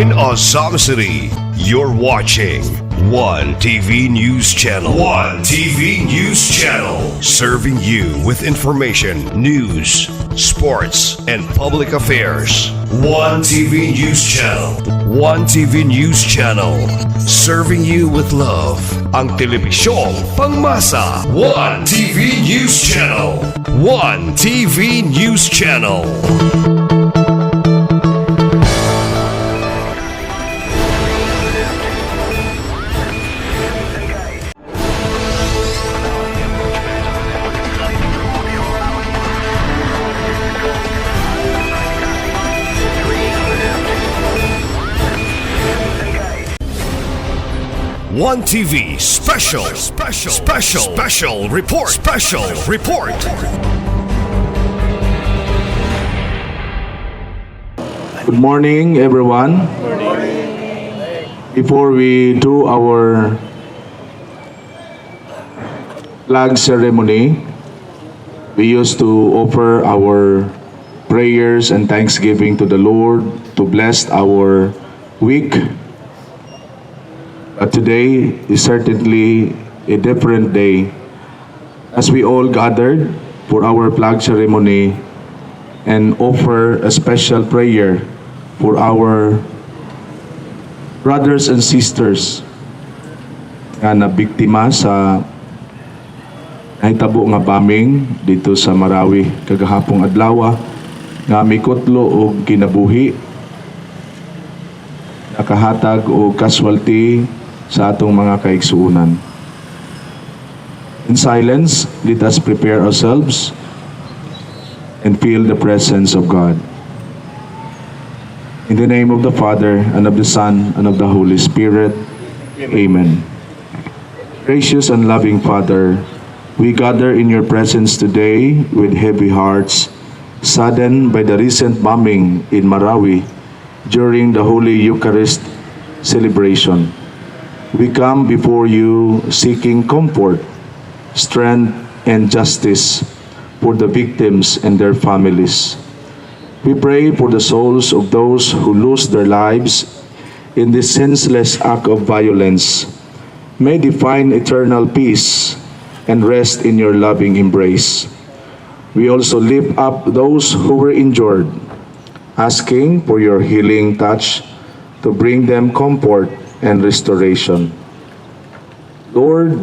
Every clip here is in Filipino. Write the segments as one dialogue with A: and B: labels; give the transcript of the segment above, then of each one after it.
A: in Azam City. You're watching One TV News Channel. One TV News Channel. Serving you with information, news, sports, and public affairs. One TV News Channel. One TV News Channel. Serving you with love. Ang telebisyong pangmasa. One TV News Channel. One TV News Channel. One TV special report.
B: Good morning, everyone. Before we do our flag ceremony, we used to offer our prayers and thanksgiving to the Lord to bless our week. But today is certainly a different day as we all gathered for our flag ceremony and offer a special prayer for our brothers and sisters nga nabiktima sa nahitabo nga bombing dito sa Marawi kagahapong adlaw nga mikotlo og kinabuhi, nakahatag og casualty sa atong mga kaigsuunan. In silence, let us prepare ourselves and feel the presence of God. In the name of the Father, and of the Son, and of the Holy Spirit. Amen. Gracious and loving Father, we gather in your presence today with heavy hearts, saddened by the recent bombing in Marawi during the Holy Eucharist celebration. We come before you seeking comfort, strength, and justice for the victims and their families. We pray for the souls of those who lose their lives in this senseless act of violence. May they find eternal peace and rest in your loving embrace. We also lift up those who were injured, asking for your healing touch to bring them comfort and restoration. Lord,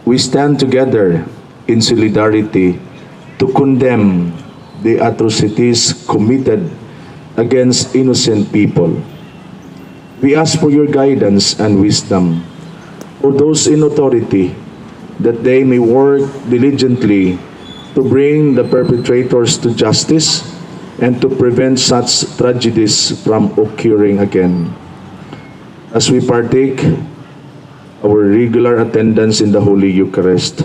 B: we stand together in solidarity to condemn the atrocities committed against innocent people. We ask for your guidance and wisdom for those in authority, that they may work diligently to bring the perpetrators to justice and to prevent such tragedies from occurring again. As we partake our regular attendance in the Holy Eucharist,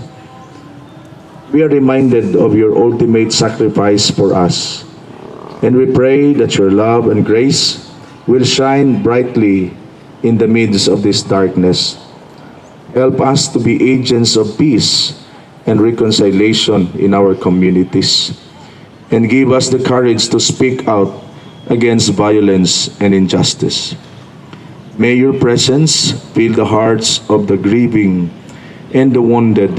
B: we are reminded of your ultimate sacrifice for us, and we pray that your love and grace will shine brightly in the midst of this darkness. Help us to be agents of peace and reconciliation in our communities, and give us the courage to speak out against violence and injustice. May your presence fill the hearts of the grieving and the wounded,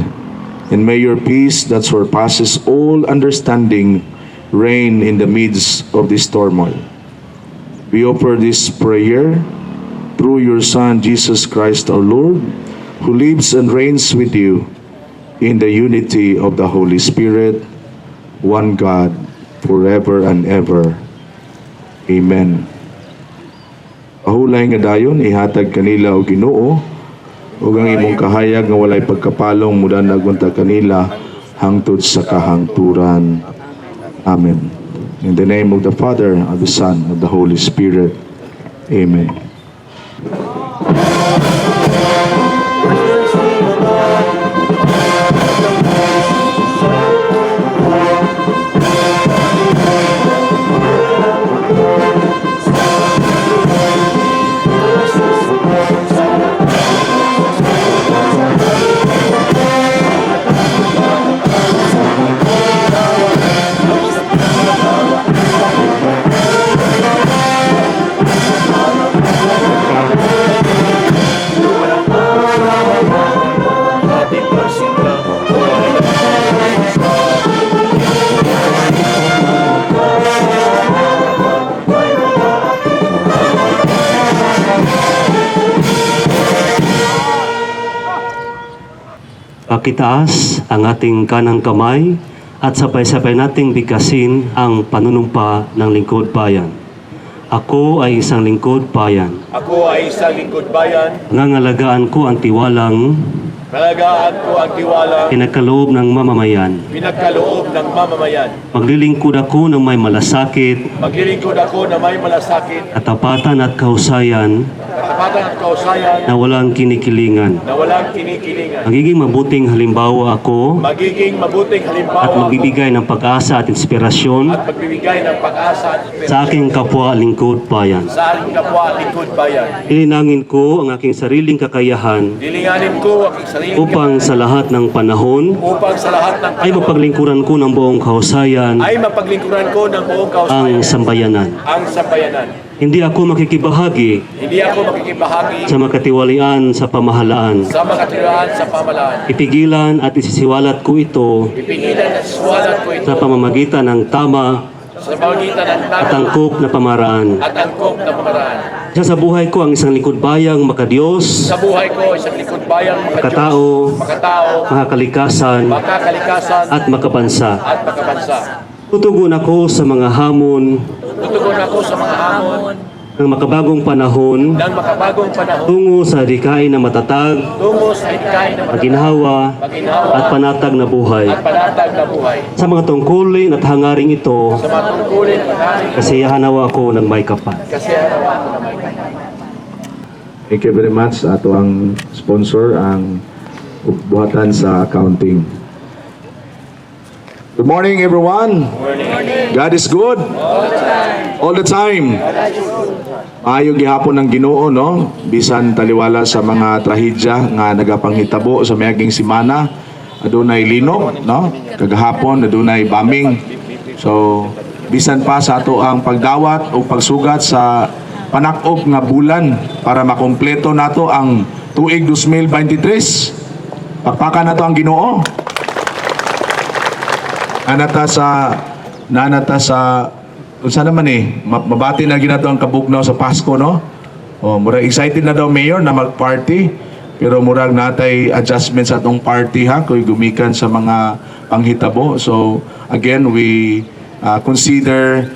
B: and may your peace that surpasses all understanding reign in the midst of this turmoil. We offer this prayer through your Son, Jesus Christ our Lord, who lives and reigns with you in the unity of the Holy Spirit, one God, forever and ever. Amen. Pahulay nga dayon ihatag kanila og Ginoo ug ang imong kahayag nga walay pagkapalong mudan nagunta kanila hangtod sa kahangturan. Amen. In the name of the Father, of the Son, of the Holy Spirit. Amen.
C: ipakitaas ang ating kanang kamay at sabay-sabay nating bigkasin ang panunumpa ng lingkod bayan. Ako ay isang lingkod bayan.
D: Ako ay isang lingkod bayan.
C: Nangangalagaan ko ang tiwalang
D: Palagaan ko ang tiwala,
C: pinagkaloob ng mamamayan.
D: pinagkaloob ng mamamayan.
C: Maglilingkod ako ng may malasakit,
D: Maglilingkod ako na may malasakit,
C: katapatan at kahusayan
D: katapatan at kausayan,
C: na walang kinikilingan.
D: na walang kinikilingan.
C: Magiging mabuting halimbawa ako
D: Magiging mabuting
C: at
D: halimbawa ako
C: magbibigay ng pag-asa at inspirasyon
D: at magbibigay ng pag-asa at
C: sa aking kapwa lingkod bayan.
D: sa aking kapwa lingkod bayan.
C: Ilinangin ko ang aking sariling kakayahan
D: Dilinganin ko ang aking sarili
C: upang sa lahat ng panahon
D: upang sa lahat ng
C: ay mapaglingkuran ko ng buong kahusayan
D: ay mapaglingkuran ko ng buong
C: ang
D: kausayan
C: sambayanan.
D: ang sambayanan.
C: Hindi ako makikibahagi
D: Hindi ako makikibahagi
C: sa makatiwalian sa pamahalaan.
D: sa makatirahan sa pamalaan.
C: Ipigilan at isisiwalat ko ito
D: Pipigilan at suwalat ko ito
C: sa pamamagitan ng tama
D: sa pamagitan ng
C: at
D: tamang
C: angkop na pamaraan.
D: at angkop na pamaraan.
C: Sa buhay ko ang isang lingkod bayang makadiyos,
D: Sa buhay ko, isang lingkod bayang
C: makatao,
D: makatao,
C: makakalikasan
D: makakalikasan
C: at makabansa.
D: at makabansa.
C: Tutugon ako sa mga hamon
D: Tutugon ako sa mga hamon
C: ng makabagong panahon
D: ng makabagong panahon
C: tungo sa dikain na matatag,
D: tungo sa hikain na
C: maginhawa
D: maginhawa
C: at panatag na buhay.
D: at panatag na buhay.
C: Sa mga tungkulin at hangaring ito,
D: Sa mga tungkulin, panalig,
C: kasiyahan nawa ako ng may kapal.
D: kasi harawan ko na may kanya.
B: Thank you very much. Ato ang sponsor, ang buhatan sa accounting. Good morning, everyone. God is good. All the time. Maayo gihapon ng Ginoo, no? Bisan taliwala sa mga trahedya nga nagapanghitabo sa miaging semana. Adunay linog, no? Kagahapon adunay bombing. So, bisan pa sa ato ang pagdawat o pagsugat sa panak-og nga bulan para makompleto nato ang tuig 2023. Pakpakan nato ang Ginoo. Nanata sa unsa naman mabati na ginato ang kabugnaw sa Pasko, no? Oh, murag excited na daw mayor na mag-party, pero murag natay adjustments sa atong party ha kung gumikan sa mga panghitabo. So again, we consider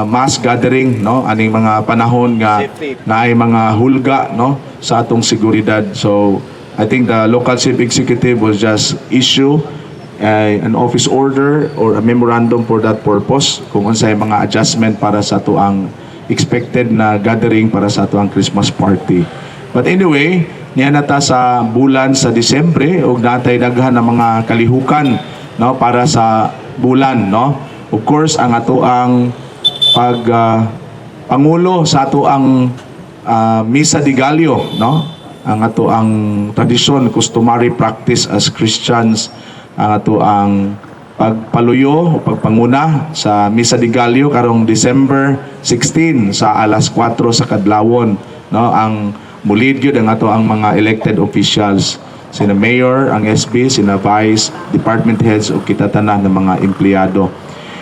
B: mass gathering, no, aning mga panahon nga naay mga hulga, no, sa atong seguridad. So I think the local chief executive was just issue an office order or a memorandum for that purpose kung unsay mga adjustment para sa tuang expected na gathering para sa tuang Christmas party. But anyway, niya nata sa bulan sa Disyembre ug natay daghan ng mga kalihukan, no, para sa bulan, no. Of course, ang ato ang pangulo sa ato ang Misa de Gallo, no, ang ato ang tradisyon, customary practice as Christians, ang ato ang pagpaluyo o pagpanguna sa Misa de Gallo karong December 16 sa alas 4 sa kadlawon, no, ang mulid gyud ang ato ang mga elected officials, sina mayor, ang SB, sina vice, department heads o kita tanan ng mga empleyado.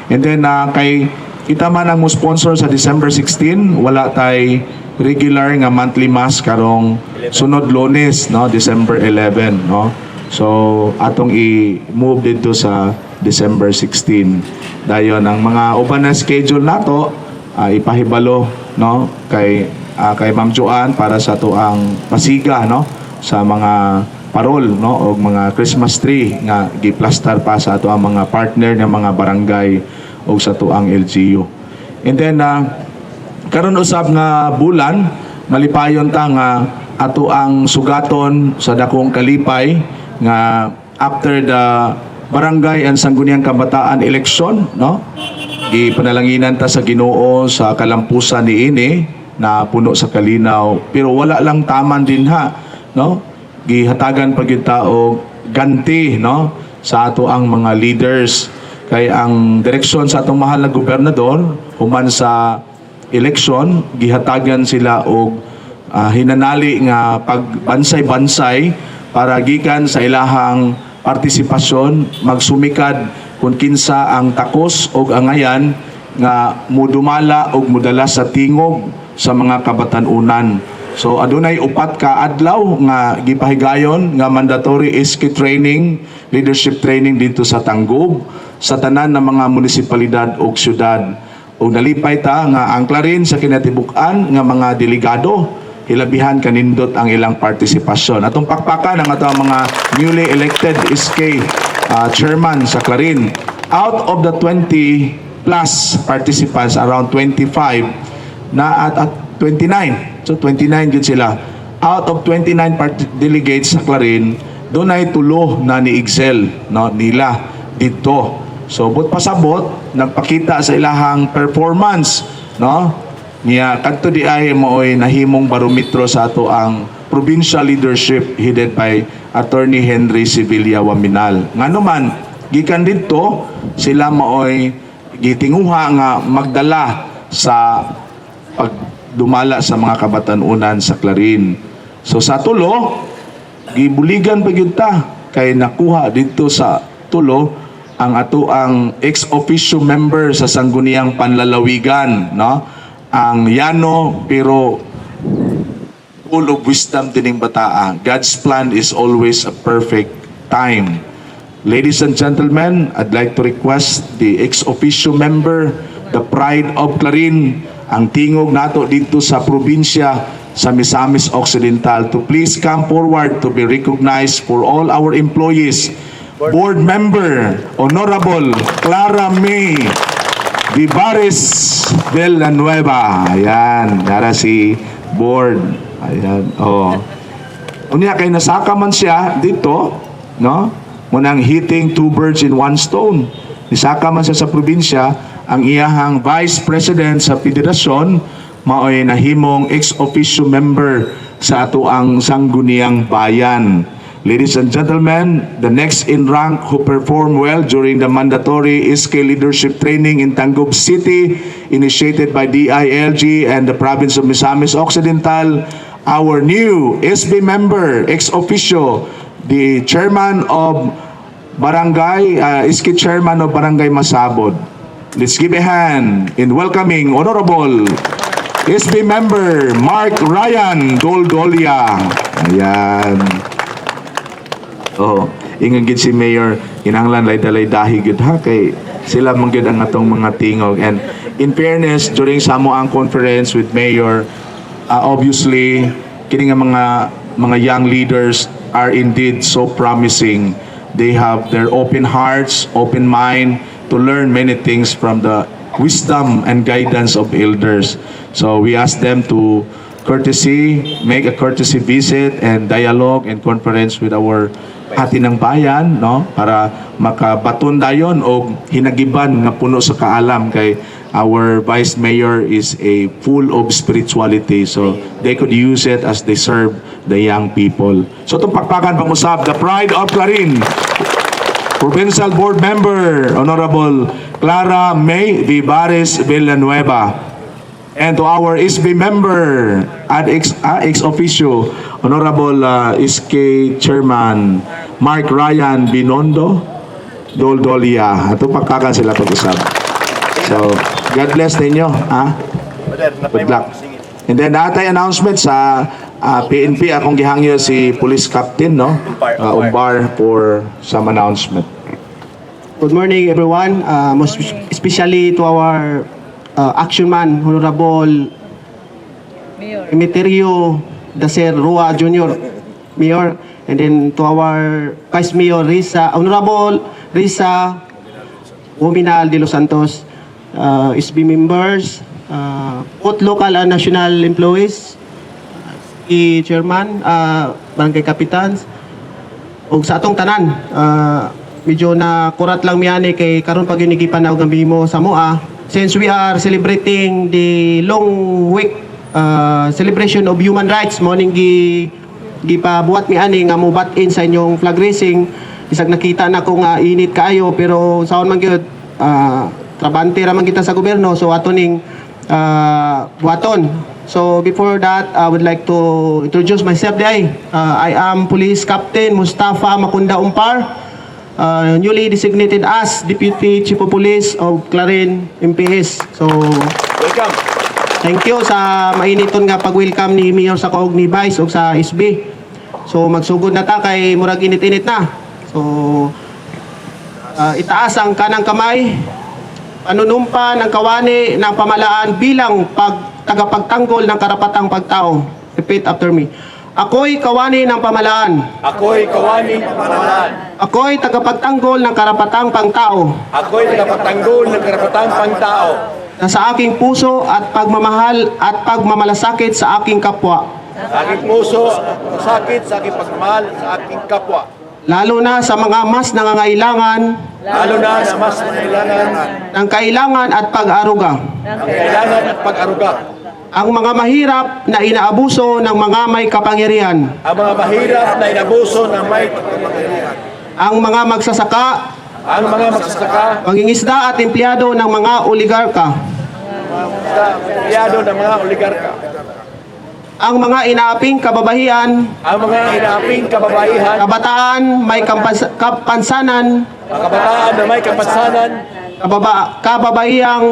B: And then kay kita man ang mo sponsor sa December 16, wala tay regular nga monthly mass karong sunod Lunes, no, December 11, no. So atong i-move dito sa December 16. Dayon ang mga uban na schedule nato ipahibalo, no, kay Ma'am Joanne para sa tuang pasiga, no, sa mga parol, no, o mga Christmas tree nga giplastar pa sa ato ang mga partner ng mga barangay o sa tuang LGU. And then karon usab nga bulan malipayon ta nga ato ang sugaton sa dakong kalipay nga after the barangay and sangguniang kabataan election, no, gipanalanginan ta sa Ginoo sa kalampusan niini na puno sa kalinaw, pero wala lang taman din ha, no, gihatagan pa gyud ta og ganti, no, sa ato ang mga leaders. Kay ang direksyon sa atong mahal na gobernador human sa election, gihatagan sila og hinanali nga pagbansay-bansay para gikan sa ilahang partisipasyon magsumikad kung kinsa ang takos og angayan nga mudumala og mudala sa tingog sa mga kabatan-unan So adunay upat ka adlaw nga gipahigayon nga mandatory SK training, leadership training dito sa Tangub sa tanan ng mga munisipalidad ug syudad. Ug nalipay ta nga ang Clarin sa kinatibuk-an nga mga delegado hilabihan kanindot ang ilang partisipasyon. Atong pakpakan ang atong mga newly elected SK chairman sa Clarin. Out of the 20 plus participants, around 25 na at 29. So 29 yun sila. Out of 29 delegates sa Clarin, doon ay tulo na ni Excel nila dito. So but pasabot nagpakita sa ilahang performance niya kadto di ay mooy nahimong barometro sa ato ang provincial leadership headed by Attorney Henry Sevilla Waminal. Ngano man gikan didto sila mooy gitinguha nga magdala sa pagdumala sa mga kabatan-unan sa Clarin. So sa tulo gibuligan pa gyud ta kay nakuha dito sa tulo ang ato ang ex officio member sa Sangguniang Panlalawigan, ang Yano pero full of wisdom dining bataa. God's plan is always a perfect time. Ladies and gentlemen, I'd like to request the ex officio member, the pride of Clarin, ang tingog nato dito sa probinsya sa Misamis Occidental, to please come forward to be recognized for all our employees. Board member, Honorable Clara May Vivares Villanueva. Ayan, nara si board. Ayan, unya kay nasaka man siya dito, munang hitting two birds in one stone. Nisaka man siya sa probinsya, ang iyahang vice president sa federasyon, maoy nahimong ex officio member sa ato ang Sangguniang Bayan. Ladies and gentlemen, the next in rank who performed well during the mandatory SK leadership training in Tangub City, initiated by DILG and the province of Misamis Occidental, our new SB member, ex officio, the chairman of Barangay, SK chairman of Barangay Masabod. Let's give a hand in welcoming Honorable SB member Mark Ryan Doldolia. Ayan. Ingon gid si Mayor, inanglan lay dahi gid ha kay sila man gid ang atong mga tingog. And in fairness, during sa ang conference with Mayor, obviously kini nga mga young leaders are indeed so promising. They have their open hearts, open mind to learn many things from the wisdom and guidance of elders. So we ask them to make a courtesy visit and dialogue and conference with our hati ng bayan, para makabaton dayon o hinagiban nga puno sa kaalam kay our vice mayor is a full of spirituality, so they could use it as they serve the young people. So itong pakpakan pag-usap, the pride of Clarin, Provincial Board Member Honorable Clara May Vivares Villanueva. And to our SB member at ex officio, Honorable SK Chairman Mark Ryan Binondo Doldolia. Ito pagkakan sila pag-usap. So, God bless ninyo. Good luck. And then, natay announcement sa PNP, akong gihangyo si Police Captain, Umbar, for some announcement.
E: Good morning, everyone. Most especially to our action man, Honorable Emeterio Dacer Rua Jr., Mayor, and then to our Vice Mayor Honorable Risa Wominal de los Santos, SB members, both local and national employees, Chairman, Barangay Capitans, ug sa atong tanan, medyo na kurat lang miyani kay karon pag yunigipan na og mo sa moa. Since we are celebrating the long week celebration of human rights, morning gipabuhat mi ani nga mobat-in sa inyong flag raising, isag nakita na ko nga init kaayo pero saon man gyud trabante ra man kita sa gobyerno, so ato ning buhaton. So before that, I would like to introduce myself today. I am Police Captain Mustafa Makunda Umpar, newly designated as Deputy Chief of Police of Clarin MPS. So,
D: Welcome.
E: Thank you sa mainiton nga pag-welcome ni Mayor sa kaog ni Vice o sa SB. So magsugod na ta kay murag init-init na. So itaas ang kanang kamay, panunumpa ng kawani ng pamalaan bilang tagapagtanggol ng karapatang pagtao. Repeat after me. Ako'y kawani ng pamalaan.
D: Ako'y kawani ng pamahalaan.
E: Ako'y tagapagtanggol ng karapatang pangtao
D: Ako'y tagapagtanggol ng karapatang pangtao
E: na sa aking puso at pagmamahal at pagmamalasakit sa aking kapwa,
D: sa aking puso, sakit sa aking pagmamahal sa aking kapwa.
E: lalo na sa mga mas nangangailangan
D: Lalo na sa mas kailangan
E: ng kailangan at pag-aruga,
D: ang kailangan at pag-aruga.
E: ang mga mahirap na inaabuso ng mga may kapangyarihan,
D: Ang mga mahirap na inabuso ng may
E: ang mga magsasaka,
D: ang mga magsasaka,
E: mangingisda at empleyado ng mga oligarka,
D: sa empleyado ng mga oligarka,
E: ang mga inaaping kababahian,
D: ang mga inaaping kababaihan,
E: kabataan may kapansanan,
D: ang kabataan na may kapansanan,
E: kababaihang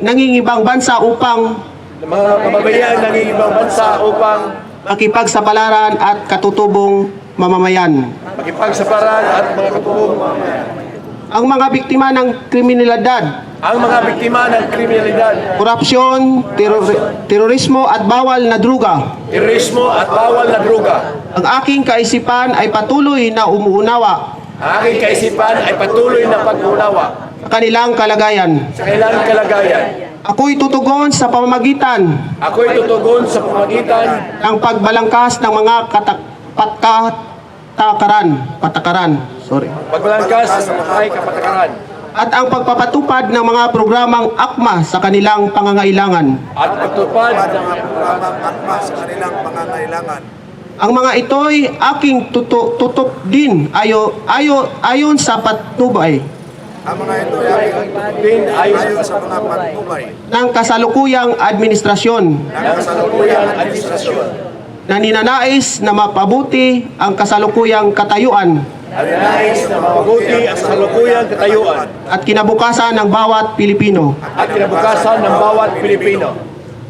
E: nangingibang bansa upang
D: mga kababayan ng ibang bansa upang
E: makipagsapalaran at katutubong mamamayan.
D: makipagsaparan at mga katulong.
E: Ang mga biktima ng kriminalidad,
D: Ang mga biktima ng kriminalidad,
E: korupsyon, terorismo at bawal na druga.
D: terorismo at bawal na droga.
E: Ang aking kaisipan ay patuloy na umuunawa
D: Ang aking kaisipan ay patuloy na pag-unawa
E: sa kanilang kalagayan.
D: sa kailangang kalagayan.
E: Ako'y tutugon sa pamamagitan
D: Ako'y tutugon sa pamagitan
E: ng pagbalangkas ng mga patakaran,
D: pagbalangkas sa mga kapatakaran
E: at ang pagpapatupad ng mga programang akma sa kanilang pangangailangan.
D: at pagtupad ng
E: Ang mga ito'y aking tutok din ayon sa patnubay
D: din ayon sa mga patnubay
E: ng kasalukuyang administrasyon
D: ng kasalukuyang administrasyon
E: na ninanais na mapabuti ang kasalukuyang katayuan
D: at nais na mabuti ang kasalukuyang katayuan
E: at kinabukasan ng bawat Pilipino.
D: at kinabukasan ng bawat Pilipino.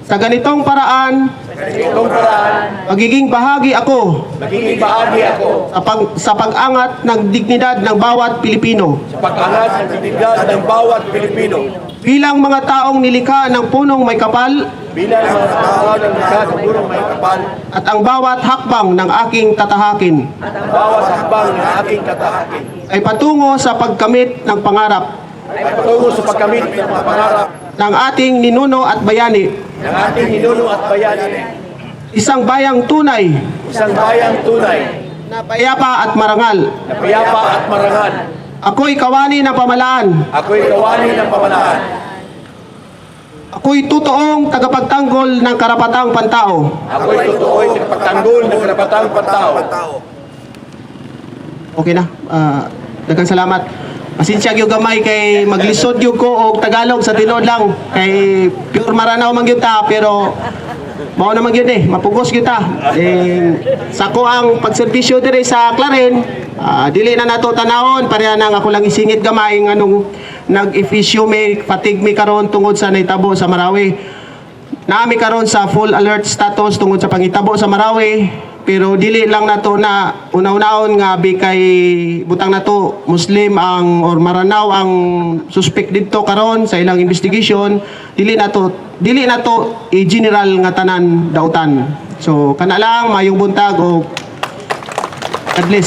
E: Sa ganitong paraan,
D: Sa itong paraan,
E: magiging bahagi ako
D: magiging bahagi ako
E: sa pag-angat ng dignidad ng bawat Pilipino
D: sa pag-angat ng dignidad ng bawat Pilipino
E: bilang mga taong nilikha ng punong may kapal
D: bilang mga tao ng nagkakabulong may kapal
E: at ang bawat hakbang ng aking tatahakin
D: at ang bawat hakbang ng aking katahakin
E: ay patungo sa pagkamit ng pangarap
D: ay patungo sa pagkamit ng mga pangarap
E: ng ating ninuno at bayani,
D: ng ating ninuno at bayani,
E: isang bayang tunay
D: isang bayang tunay
E: na payapa at marangal.
D: na payapa at marangal.
E: Ako'y kawani ng pamalaan.
D: Ako'y kawani ng pamalaan.
E: Ako'y totoong tagapagtanggol ng karapatang pantao.
D: Ako'y totoo'y nagpagtanggol ng karapatang pantao.
E: Okay na. Daghang salamat. Pasensya gyud gamay kay maglisod gyud ko og Tagalog sa tinuod lang kay pure Maranao man gyud ta pero mao naman gyud mapugos gyud ta. Sako ang pagserbisyo diri sa Claren, dili na nato tanawon pareha nang ako lang isingit gamay nganong nag-issue may fatigue mi karon tungod sa naitabo sa Marawi. Naami karon sa full alert status tungod sa pangitabo sa Marawi. Pero dili lang nato na una-unaon nga kay butang nato Muslim ang or Maranao ang suspect didto karon sa ilang investigation, dili nato i-general nga tanan dautan. So kana lang mayong buntag o God bless.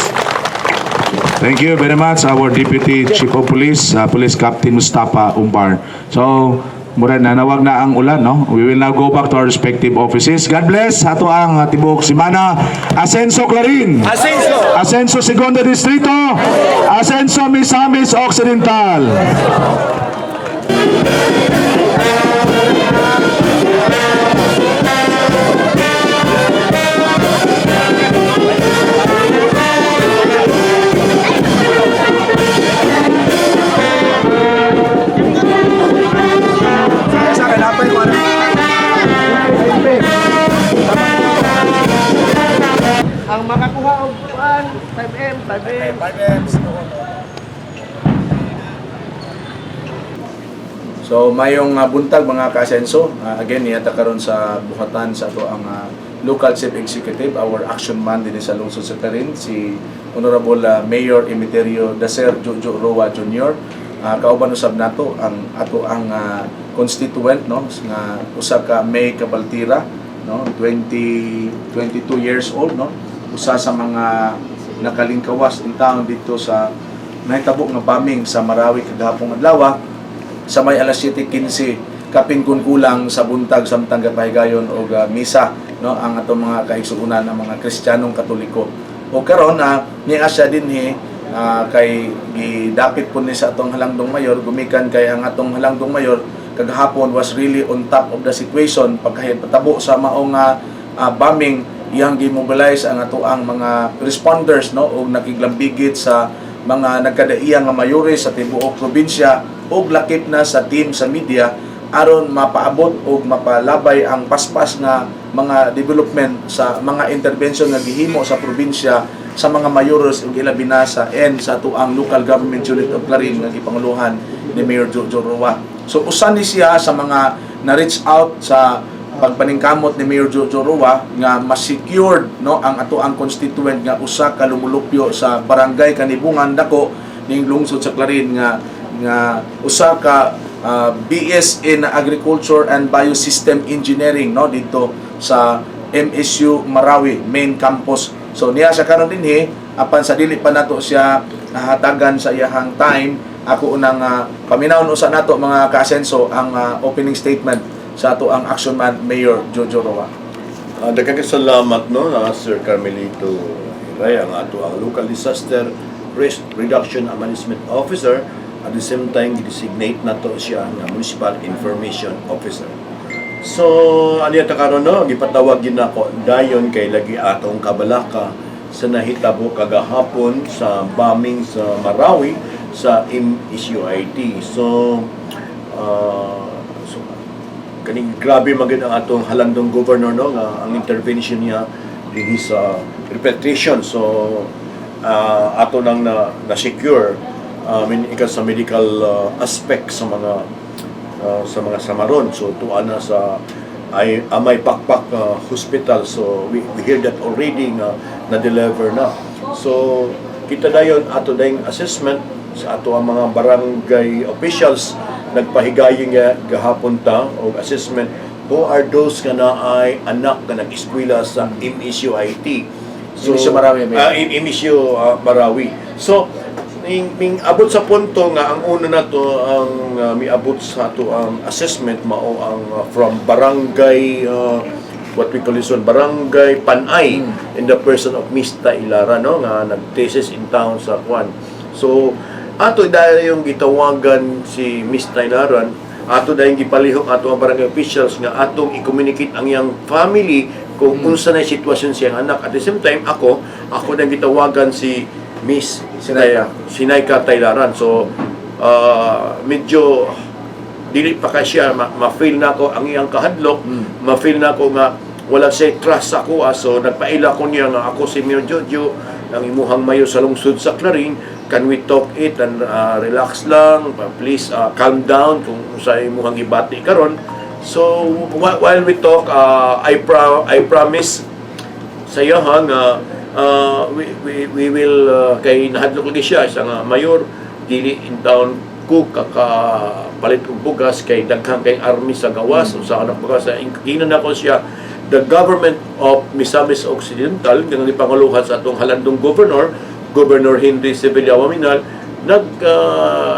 B: Thank you very much, our Deputy Chief of Police, Police Captain Mustafa Umbar. So, mura na nawag na ang ulan, no? We will now go back to our respective offices. God bless. Ato ang tibok simana. Asenso Clarin.
D: Asenso!
B: Asenso Segundo Distrito. Asenso Misamis Occidental.
E: Ang makakuha og 5M.
F: So mayong buntag mga ka-asenso, again niyata karon sa buhatan sa ato ang local chief executive, our action man din sa lungsod sa Tarin, si Honorable Mayor Emiterio Dacer Jojo Roa Jr. Kauban usab nato ang ato ang constituent, no, nga usa ka May Cabaltira, no, 22 years old, no, usa sa mga nakalingkawas in town dito sa nahitabo nga bombing sa Marawi kagahapon adlaw sa may alas 7:15 kapin kulang sa buntag samtang gapahigayon og misa, no, ang atong mga kaigsuonan ng mga Kristiyanong Katoliko. O karon niya siya dinhi kay gidapit po ni sa atong halangdong mayor, gumikan kay ang atong halangdong mayor kagahapon was really on top of the situation pagkahit patabo sa maong bombing. Iyang gimobilize ang ato ang mga responders, no, og nakiglambigit sa mga nagkadaiyang nga mayores sa tibuok probinsya og lakip na sa team sa media aron mapaabot og mapalabay ang paspas nga mga development sa mga intervention nga gihimo sa probinsya sa mga mayores ug ila binasa and sa ato ang local government unit of Clarin nga gipanguluhan ni Mayor Jojo Roa. So usa ni siya sa mga na-reach out sa pagpaningkamot ni Mayor Jojo Roa nga ma-secured, no, ang ato ang constituent nga usa ka lumulupyo sa barangay Kanibungan dako ning lungsod sa Clarin nga usa ka BS in Agriculture and Biosystem Engineering, no, dito sa MSU Marawi main campus. So niya sa karon dinhi apan sa dili pa nato siya nahatagan sa iyahang time, ako unang paminawon usa nato mga ka-asenso ang opening statement sa ato ang action man Mayor Jojo Roa.
D: Daghang salamat, no, Sir Carmelito Ray, ang ato ang local disaster risk reduction and management officer. At the same time, designate na to siya na municipal information officer. So, aliyata karon, no, gipatawag din ako dayon kay lagi atong kabalaka sa nahitabo kagahapon sa bombing sa Marawi sa MSUIT. So kaning grabe magid ang atong halangdong governor, no, nga ang intervention niya dinhi sa repatriation. So ato nang na-secure sa medical aspect sa mga samaron. So tuwa na sa Amay Pakpak Hospital. So we hear that already na-deliver na. So kita dayon ato dayong assessment sa ato ang mga barangay officials nagpahigayon nga gahapon ta og assessment who are those nga naay anak nga nag-eskwela sa MSUIT. So
F: MSU Marawi.
D: MSU Marawi. So ning abot sa punto nga ang una nato ang miabot sa ato ang assessment mao ang from barangay what we call this one, barangay Panay in the person of Miss Tailara, no, nga nag-thesis in town sa Kwan. So ato dahil yung gitawagan si Miss Tailaran, ato dahil gipalihok ato ang barangay officials nga atong i-communicate ang iyang family kung unsa na sitwasyon siyang anak. At the same time ako dahil gitawagan si Miss Sinayka Tailaran. So medyo dili pa ka siya ma-feel na ko ang iyang kahadlok, ma-feel na ko nga wala siya trust sa ako. So nagpaila ko niya nga ako si Mayor Jojo ang imuhang mayor sa lungsod sa Clarin. Can we talk it and relax lang, please calm down kung sa imuhang ibati karon. So while we talk, I promise sa iyo nga we will kay nahadlok lagi siya nga mayor dili in town ko palit og bugas kay daghang kay army sa gawas usa ka bugas sa ingkinan nako siya the government of Misamis Occidental nga gipanguluhan sa atong halandong Governor Henry Sevilla Waminal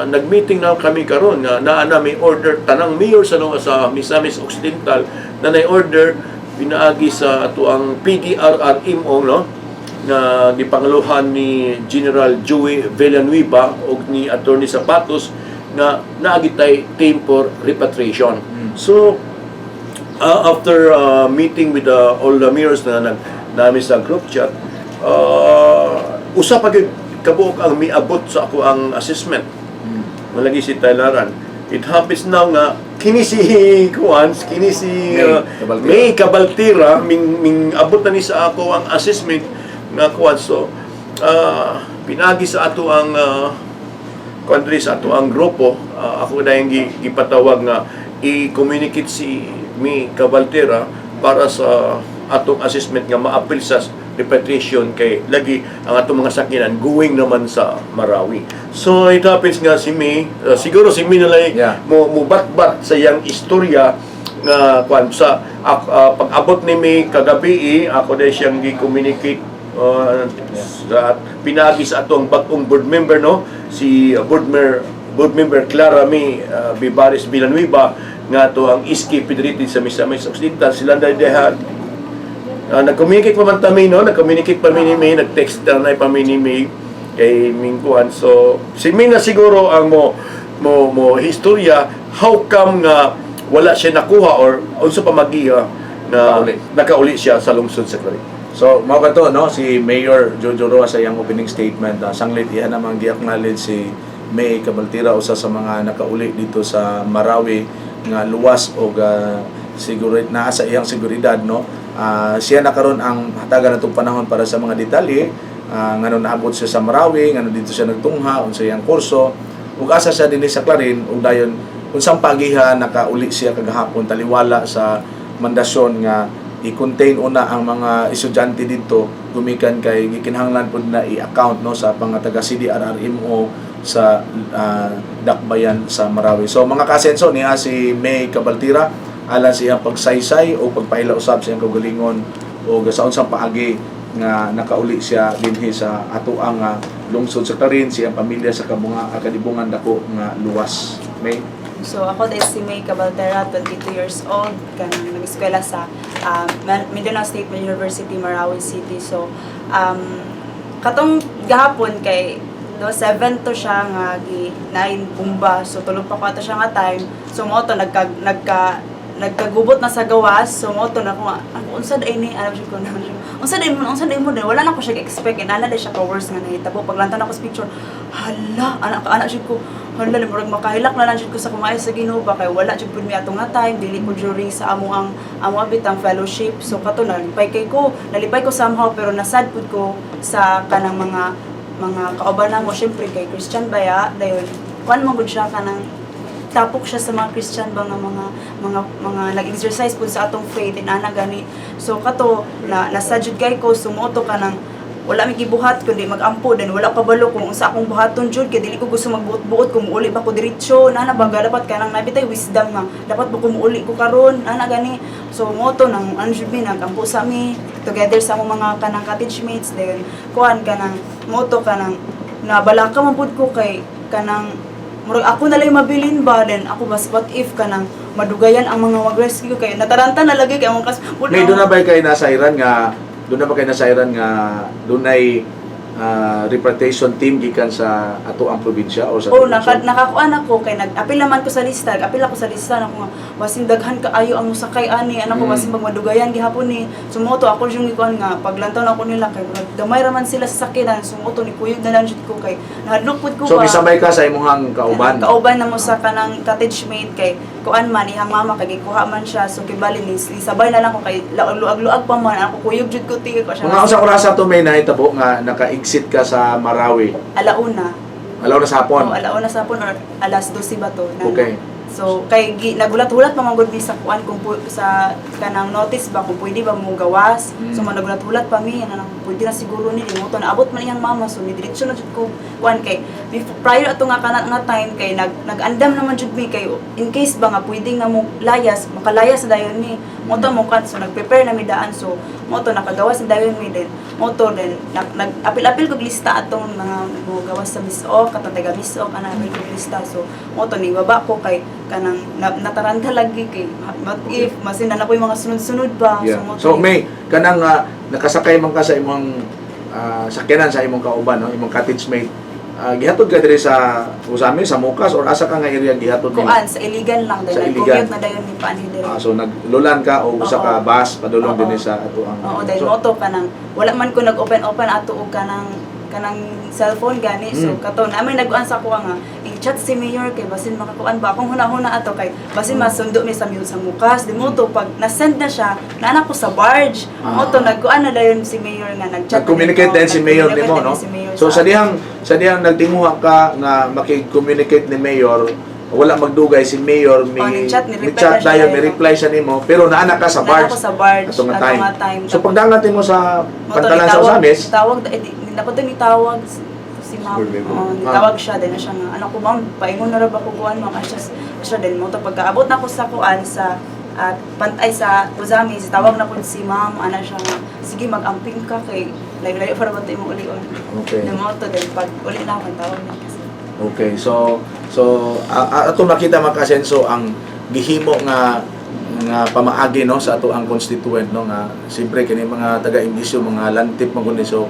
D: nag-meeting na kami karon nga naa na may order tanang mayor sa Misamis Occidental na nay order pinaagi sa ato ang PDRRMO, no, na gipanguluhan ni General Joey Villanueva ug ni Attorney Zapatos na naagitay team for repatriation. So after meeting with all the mayors na nami sa group chat, usa pa gyud kabuok ang miabot sa ako ang assessment. Malagi si Tailaran. It happens now nga kini si May Cabaltira ming abot na ni sa ako ang assessment nga kuwan. So pinagi sa ato ang country sa ato ang grupo ako na yung gipatawag nga i-communicate si Mi Cabaltera para sa atong assessment nga ma-appeal sa repatriation kay lagi ang atong mga sakinan going naman sa Marawi. So it happens nga si Mi, siguro si Mi nalay
F: Yeah.
D: mo batbat sa iyang istorya nga kwan sa pag-abot ni Mi kagabi ako dahil siyang gi-communicate sa pinagi sa atong bagong board member no si board member Clara Mi Vivares Villanueva nga to ang Iski Pedriti sa Misamis Occidental sila dahil nag-communicate pa man kami no nag-communicate pa ni May nag-text na pa ni May kay Mingkuan so si May na siguro ang mo historya how come nga wala siya nakuha or unsa pa magiya na nakauli siya sa lungsod sa Clarin.
F: So, mao ba to, no? Si Mayor Jojo Roa sa iyang opening statement, sanglit iyan namang gi-acknowledge si May Cabaltera usa sa mga nakauli dito sa Marawi nga luwas o siguro naa sa iyang seguridad, no? Siya na karon ang hatagan natong panahon para sa mga detalye ngano naabot siya sa Marawi, ngano dito siya nagtungha unsa iyang kurso ug asa siya dinhi sa Clarin ug dayon unsang pagiha nakauli siya kagahapon taliwala sa mandasyon nga i-contain una ang mga estudyante dito gumikan kay gikinahanglan pud na i-account no sa mga taga CDRRMO sa dakbayan sa Marawi. So mga kasenso niya si May Cabaltera alang sa iyang pagsaysay o pagpaila usab sa iyang kaugalingon o sa unsang paagi nga nakauli siya dinhi sa atoang lungsod sa Clarin siyang pamilya sa kadibungan dako nga luwas. May
G: So ako din si May Cabaltera, 22 years old, kanang nag-eskwela sa Mindanao State University, Marawi City. So katong gahapon kay 7 to siya nga gi-9 bumba. So tulog pa ko ato siya nga time. So mo to nagkagubot na sa gawas. So mo to na ko unsa day ni alam siya ko na unsa day mo din wala na ko siya expect ana day siya ka worse nga nahitabo paglantaw na ko sa picture hala ana siya ko hala murag makahilak na lang siya ko sa kumayo sa Ginoo ba kay wala jud pud mi ato nga time dili ko jury sa amo abitang fellowship. So kato nalipay ko somehow pero nasad pud ko sa kanang mga kauban mo syempre kay Christian baya dayon kuan man gud siya kanang tapok siya sa mga Christian ba nga mga nag-exercise pud sa atong faith ana gani. So kato nasajud kay ko sumoto ka nang wala mi gibuhat kundi magampo din wala pa balo kung unsa akong buhaton jud kay dili ko gusto magbuot-buot kung uli ba ko diretso nana baga dapat kanang nabitay wisdom nga dapat ba ko muuli ko karon ana gani. So moto nang jud mi nagampo sa mi together sa among mga kanang cottage mates then kuan kanang moto kanang nabalaka man pud ko kay kanang murag ako na lang mabilin ba then ako bas what if kanang madugayan ang mga mag-rescue kay nataranta na lagi kay among
F: may doon na ba kayo nasairan nga dunay repatriation team gikan sa ato ang probinsya o sa
G: nakakuan ako kay nag-apil naman ko sa lista nako nga basin daghan kaayo ang musakay ani ko basin magmadugayan gihapon ni sumoto ako yung ikuan nga paglantaw na ko nila kay gamay raman sila sa sakinan sumoto ni kuyog na lang jud ko kay nahadlok pud ko
F: so misabay ka sa imong kauban
G: na mo sa kanang cottage mate kay kuan man ihang mama kay gikuha man siya so kibali ni sabay na lang ko kay luag-luag pa man ako kuyog jud ko tigil ko siya
F: mga usa oras to may nahitabo nga naka-exit ka sa Marawi
G: alauna
F: sa hapon
G: alauna sa hapon or alas 12 ba to
F: okay.
G: So kay nagulat-hulat pa man gud mi sa kuan kung sa kanang notice ba kung pwede ba mo gawas. So nagulat-hulat pa mi ana pwede na siguro ni mo to naabot man iyang mama so ni diretso na jud ko kuan kay prior ato nga kana time kay nag-andam naman jud mi kay in case ba nga pwede nga mo makalayas dayon ni mo to mo kan so nag-prepare na mi daan so mo to nakagawas na dayon mi din mo to din nag-apil-apil kog lista atong mga mo gawas sa MISOC katong taga MISOC ana apil kog lista so mo to ni baba ko kay kanang nataranta lagi kay what if masin na ko yung mga sunod-sunod ba
F: yeah. So may kanang nakasakay man ka sa imong sakyanan sa imong kauban no imong cottage mate gihatod ka diri sa usami sa Mukas or asa ka nga area gihatod
G: nimo kuan sa iligan lang dahil commute na dayon ni paanhi diri
F: so naglulan ka o usa ka bus padulong dinhi sa ato ang
G: dahil moto kanang wala man ko nag-open ato og kanang cellphone gani so kato na may nag-uan sa ko nga i-chat si Mayor kay basin makakuan ba akong huna-huna ato kay basin masundo mi sa Mukas di mo to pag na-send na siya naanak ko sa barge mo to nag-uan na dayon si Mayor nga nag-chat
F: communicate din si Mayor nimo no so sa dihang nagtinguha ka nga maki-communicate ni Mayor wala magdugay si Mayor
G: ni-chat,
F: ni chat
G: ni-reply
F: dayon,
G: siya.
F: may reply siya nimo, pero naana ka sa
G: Naana
F: barge.
G: ko sa barge,
F: Ato nga
G: ato nga time.
F: So pagdangatin mo sa
G: Mo to
F: pantalan sa Osamis,
G: tawag dapat to nitawag si ma'am. Nitawag siya din na siya nga. Ano ko ma'am, paingon na ra ba ko kuan ma'am? Siya din mo to pagkaabot na ko sa kuan sa pantay sa Osamis, tawag na po si ma'am, ana siya nga. Sige mag-amping ka kay layo-layo para ba tayo mo ulion.
F: Okay.
G: Mo to din pag uli na ako tawag na kasi.
F: okay, so ato makita mga kasenso ang gihimo nga pamaagi no sa ato ang constituent no nga siyempre kini mga taga-Indisyo, mga lantip mga kundi so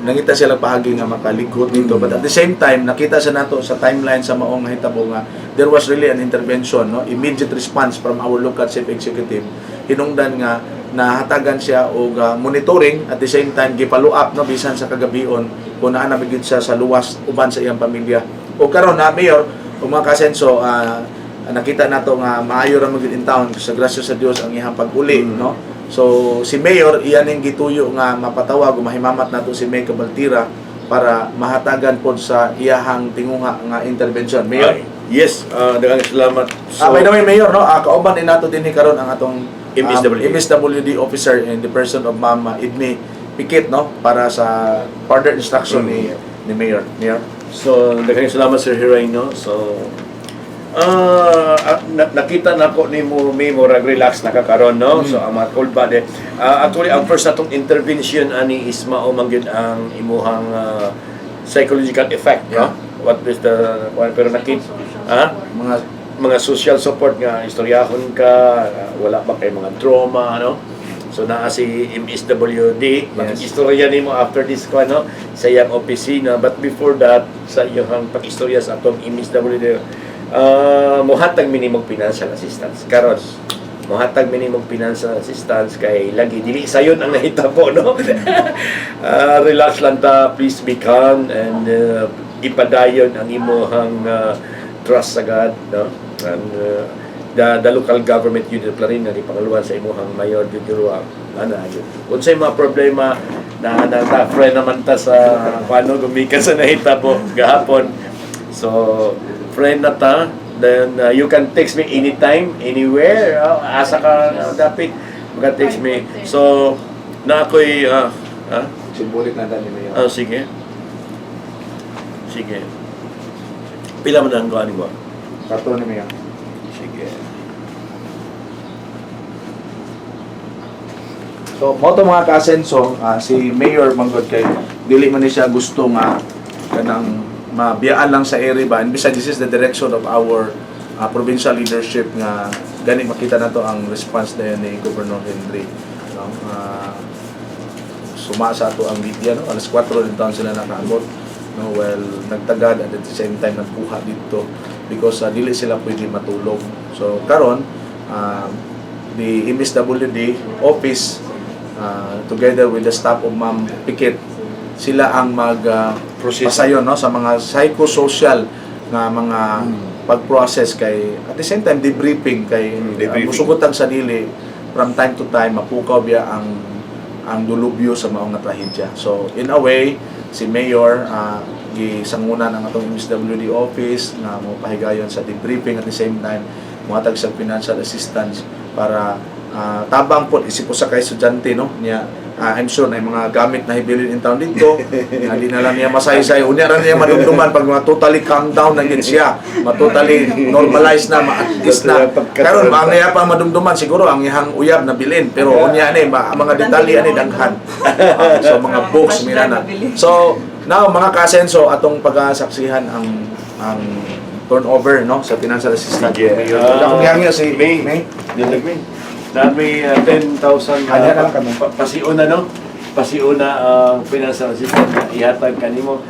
F: nangita sila pahagi nga makaligod dito, but at the same time nakita sa nato sa timeline sa maong nahitabo nga there was really an intervention, no, immediate response from our local chief executive. Hinungdan nga nahatagan siya og monitoring, at the same time gipalo up no bisan sa kagabion kung naa na bigid siya sa luwas uban sa iyang pamilya. O karon na Mayor, o mga kasenso, nakita nato nga maayo ra magid in town sa grasya sa Dios ang iyang pag-uli, no. So si Mayor iyan ang gituyo nga mapatawag o mahimamat nato si May Cabaltira para mahatagan pod sa iyahang tinguha nga intervention. Mayor.
D: Yes, daghang salamat.
F: By the way, Mayor, no, kauban din nato dinhi karon ang atong
D: MSWD.
F: MSWD officer in the person of Ma'am Idmi Pikit, no, para sa further instruction ni Mayor. Mayor.
D: So, daghang salamat Sir Hiray, no. So, nakita na ko ni mo may murag relax na kakaron, no. So ang mga cold body actually ang first natong intervention ani is mao man gyud ang imuhang psychological effect, no. What is the pero mga social support nga istoryahon ka, wala ba kay mga trauma, no. So naa si MSWD, mag-istorya nimo after this ko, no, sa iyang opisina, but before that sa iyang pag-istorya sa atong MSWD, mohatag minimum financial assistance karon. Mohatag minimum financial assistance kay lagi dili sayon ang nahitabo, no. Relax lang ta, please be calm and ipadayon ang imong trust sa God, no. And the local government unit plan nga ipangaluhan sa imong mayor Jujuro ana yun. Unsay mga problema na friend naman ta sa paano gumikan sa nahitabo gahapon. So friend na ta, then you can text me anytime, anywhere. Asa ka dapat maka-text me. So na ako'y
F: Simbolik na ni Mayor.
D: sige. Sige. Pila man ang kuan mo?
F: Karton ni Mayor.
D: Sige.
F: So, mo to mga ka-asenso, si Mayor Manggod kay dili man ni siya gusto nga kanang mabiyaan lang sa area ba, and besides this is the direction of our provincial leadership nga gani makita nato ang response na ni Governor Henry, no. Suma sa ato ang media, no, alas 4 din taon sila nakaabot, no, well nagtagad at the same time nagkuha dito because dili sila pwede matulog. So karon the MSWD office together with the staff of Ma'am Pikit, sila ang pasayon, no, sa mga psychosocial nga mga pag-process kay at the same time debriefing kay musugot sa dili from time to time mapukaw biya ang dulubyo sa maong nga trahedya. So in a way si Mayor gisangunan ang atong MSWD office nga mo pahigayon sa debriefing at the same time mohatag sa financial assistance para tabang po isip ko sa kay estudyante, no, niya I'm sure na mga gamit na hibilin in town dito hindi na lang niya masaysay unya ra niya madumduman pag totally calm down na gid siya, totally normalize na, at least na karon mga pa madumduman siguro ang iyang uyab na bilin, pero unya ni mga detalye ani daghan. So mga books mirana. So now mga ka-asenso atong pag-asaksihan ang turnover, no, sa financial assistance. Akong gihangyo si May.
D: Na may 10,000 pasiuna, no? Pasiuna ang financial assistance na ihatag kanimo.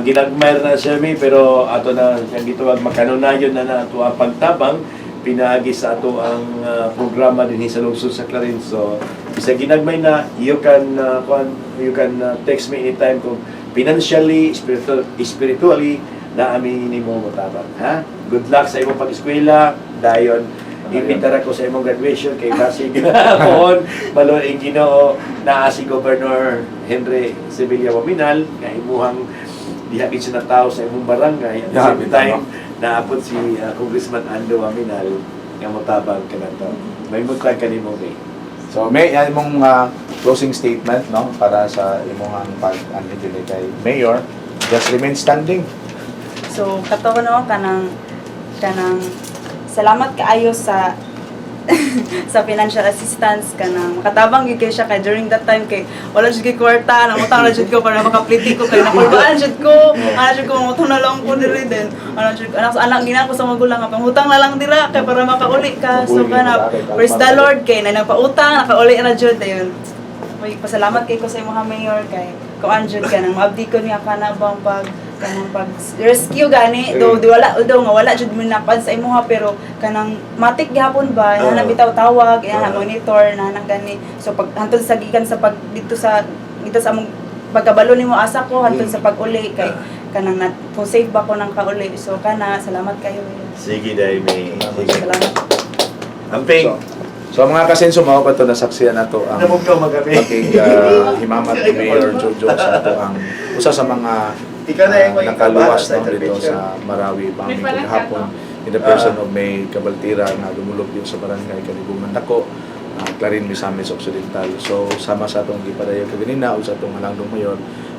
D: Ginagmayar na siya mi, pero ato na siyang gituwag makanunayon na ato ang pagtabang pinaagi sa ato ang programa din sa lungsod sa Clarence. So isa ginagmay na you can text me anytime kung financially, spiritually na amin nimo motabang, ha? Good luck sa imong pag-eskwela dayon. Imbitara ko sa imong graduation kay Pasig kon balon ang Ginoo naa si Governor Henry Sibilya Waminal nga imuhang diha gid siya na tao sa imong barangay. At the
F: Yeah,
D: same
F: bitaw.
D: time, naabot si Congressman Ando Aminal nga motabang ka na to. May mutag kanimo May.
F: So may imong closing statement no para sa imong pag-anhidili kay Mayor. Just remain standing.
G: So kato no kanang salamat kaayo sa sa financial assistance kanang makatabang gyud kay siya kay during that time kay wala jud kay kwarta namutang na jud ko para makapliti ko kay nakulbaan jud ko ana jud ko mamutang na lang ko diri din anak gina ko sa magulang nga pangutang na lang dira kay para makauli ka so kana praise the Lord kay na nagpautang nakauli ra jud ayun may pasalamat kay ko sa imong mayor kay kuan jud kanang maabdi ko niya kana bang pag rescue gani do wala jud mo napan sa imuha pero kanang matik gihapon ba na bitaw tawag na monitor na gani so pag hantod sa gikan sa pag dito sa among pagkabalo nimo asa ko hantod sa pag-uli kay kanang kung safe ba ko nang kauli so kana salamat kayo
D: Sige dai May. Sige.
G: salamat
D: Amping.
F: So mga kasenso mao pa to nasaksiyan nato ang
D: Namugkaw magabi.
F: himamat ni Mayor Jojo sa ato ang usa sa mga
D: Ikaw na yung
F: nakaluwas
D: sa
F: no, dito
D: intervention.
F: sa Marawi Panginoon kahapon in the person of May Cabaltira nga dumulog din sa barangay Kalibuman Dako, Clarin Misamis Occidental. So sama sa atong gipadayon kaganina o sa atong halangdong mayor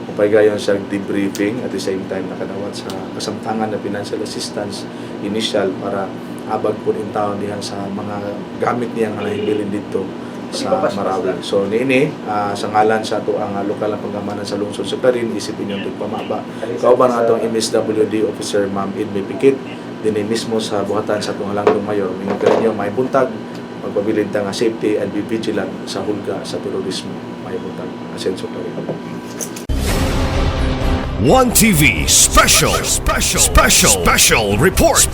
F: upay gayon sa debriefing at the same time nakadawat sa kasamtangan na financial assistance initial para abag po in taon dihan sa mga gamit niya nga nahibilin dito sa Marawi. So niini sa ngalan sa ato ang lokal na panggamanan sa lungsod sa Clarin isipin yung pamaba. Kauban ang atong MSWD officer Ma'am Edme Pikit dinhi mismo sa buhatan sa atong halangdong mayor mingon kaninyo may buntag magpabilin ta nga safety and be vigilant sa hulga sa terorismo. May buntag Asenso Clarin.
A: One TV special report.